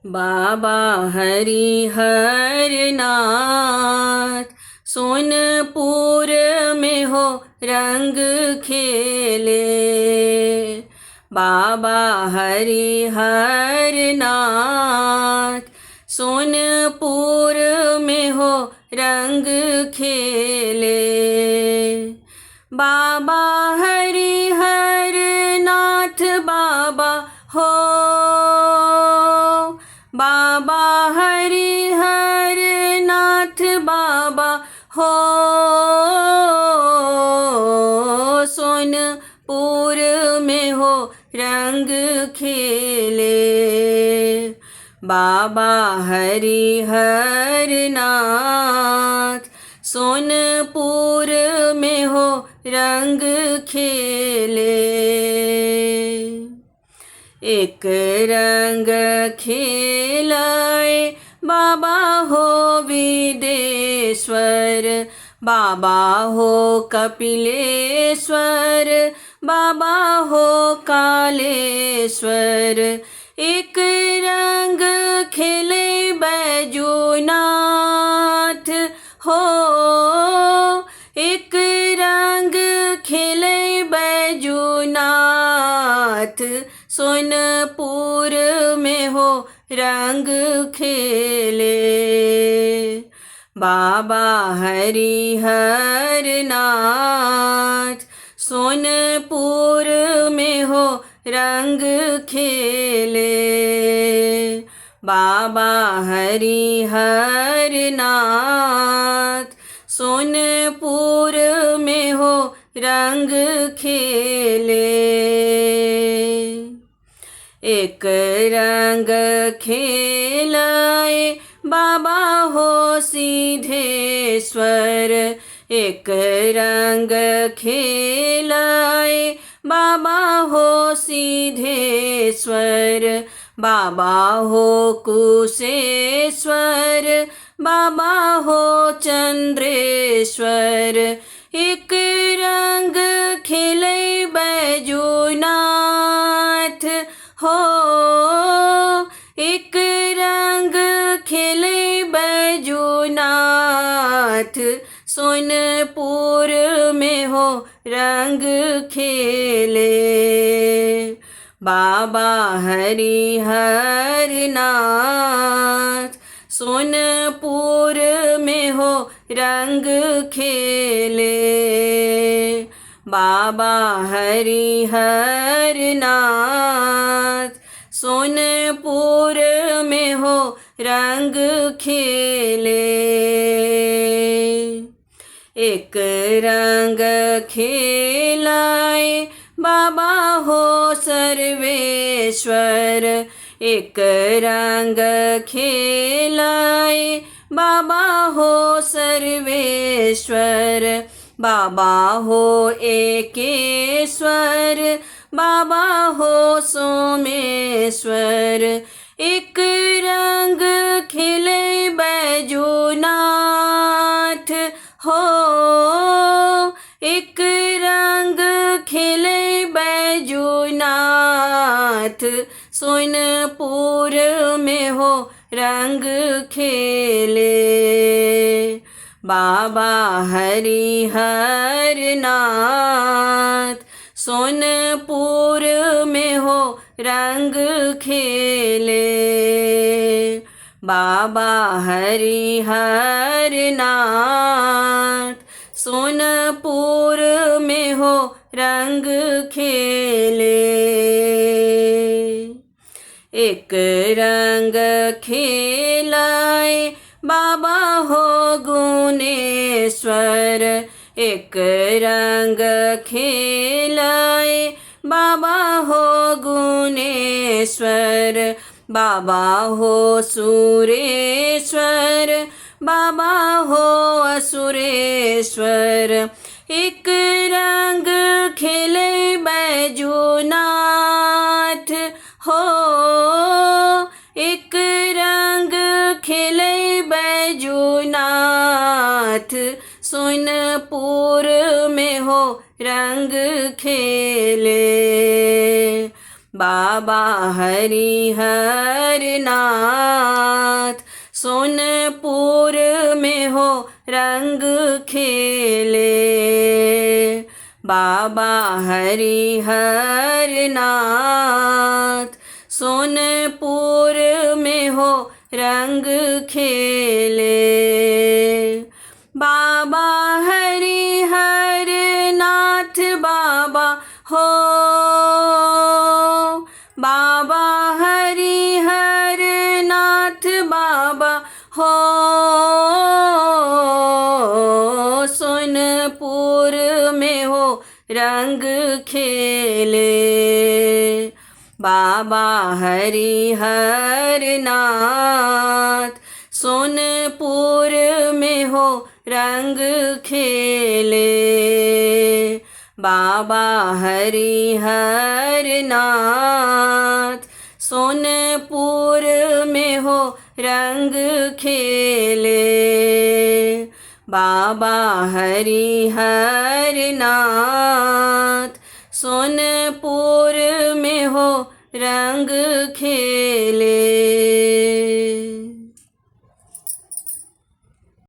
बाबा हरिहर नाथ सोनपुर में हो रंग खेले। बाबा हरिहर नाथ सोनपुर में हो रंग खेले। बाबा हरिहर नाथ बाबा हो, बाबा हरिहर नाथ बाबा हो, सोनपुर में हो रंग खेले। बाबा हरिहर नाथ सोनपुर में हो रंग खेले। एक रंग खेलाए बाबा हो विदेश्वर, बाबा हो कपिलेश्वर, बाबा हो कालेश्वर। एक रंग खेले बैजूनाथ हो, एक रंग खेले बैजूनाथ सोनपुर में हो रंग खेले। बाबा हरिहर नाथ सोनपुर में हो रंग खेले। बाबा हरिहर नाथ सोनपुर में हो रंग खेले। एक रंग खेलाए बाबा हो सिद्धेश्वर, एक रंग खेलाए बाबा हो सिद्धेश्वर, बाबा हो कुशेश्वर, बाबा हो चंद्रेश्वर। एक रंग खेले बैजूनाथ हो, एक रंग खेले बैजूनाथ सोनपुर में हो रंग खेले। बाबा हरिहर नाथ सोनपुर में हो रंग खेले। बाबा हरिहर नाथ सोनपुर में हो रंग खेले। एक रंग खेलाए बाबा हो सर्वेश्वर, एक रंग खेलाए बाबा हो सर्वेश्वर, बाबा हो एकेश्वर, बाबा हो सोमेश्वर। एक रंग खेले बैजूनाथ हो, एक रंग खेले बैजूनाथ सोनपुर में हो रंग खेले। बाबा हरिहर नाथ सोनपुर में हो रंग खेले। बाबा हरिहर नाथ सोनपुर में हो रंग खेले। एक रंग खेलाए बाबा हो गुणेश्वर, एक रंग खेलाए बाबा हो गुणेश्वर, बाबा हो सुरेश्वर, बाबा हो असुरेश्वर। एक रंग खेले बैजूनाथ हो, एक रंग खेले बैजूनाथ सोनपुर में हो रंग खेले। बाबा हरिहर नाथ सोनपुर में हो रंग खेले। बाबा हरिहर नाथ सोनपुर में हो रंग खेले। बाबा हरिहर नाथ बाबा हो, बाबा हरिहर नाथ बाबा हो सोनपुर में हो रंग खेले। बाबा हरिहर नाथ सोनपुर में हो रंग खेले। बाबा हरिहर नाथ सोनपुर में हो रंग खेले। बाबा हरिहर नाथ सोनपुर में हो रंग खेले।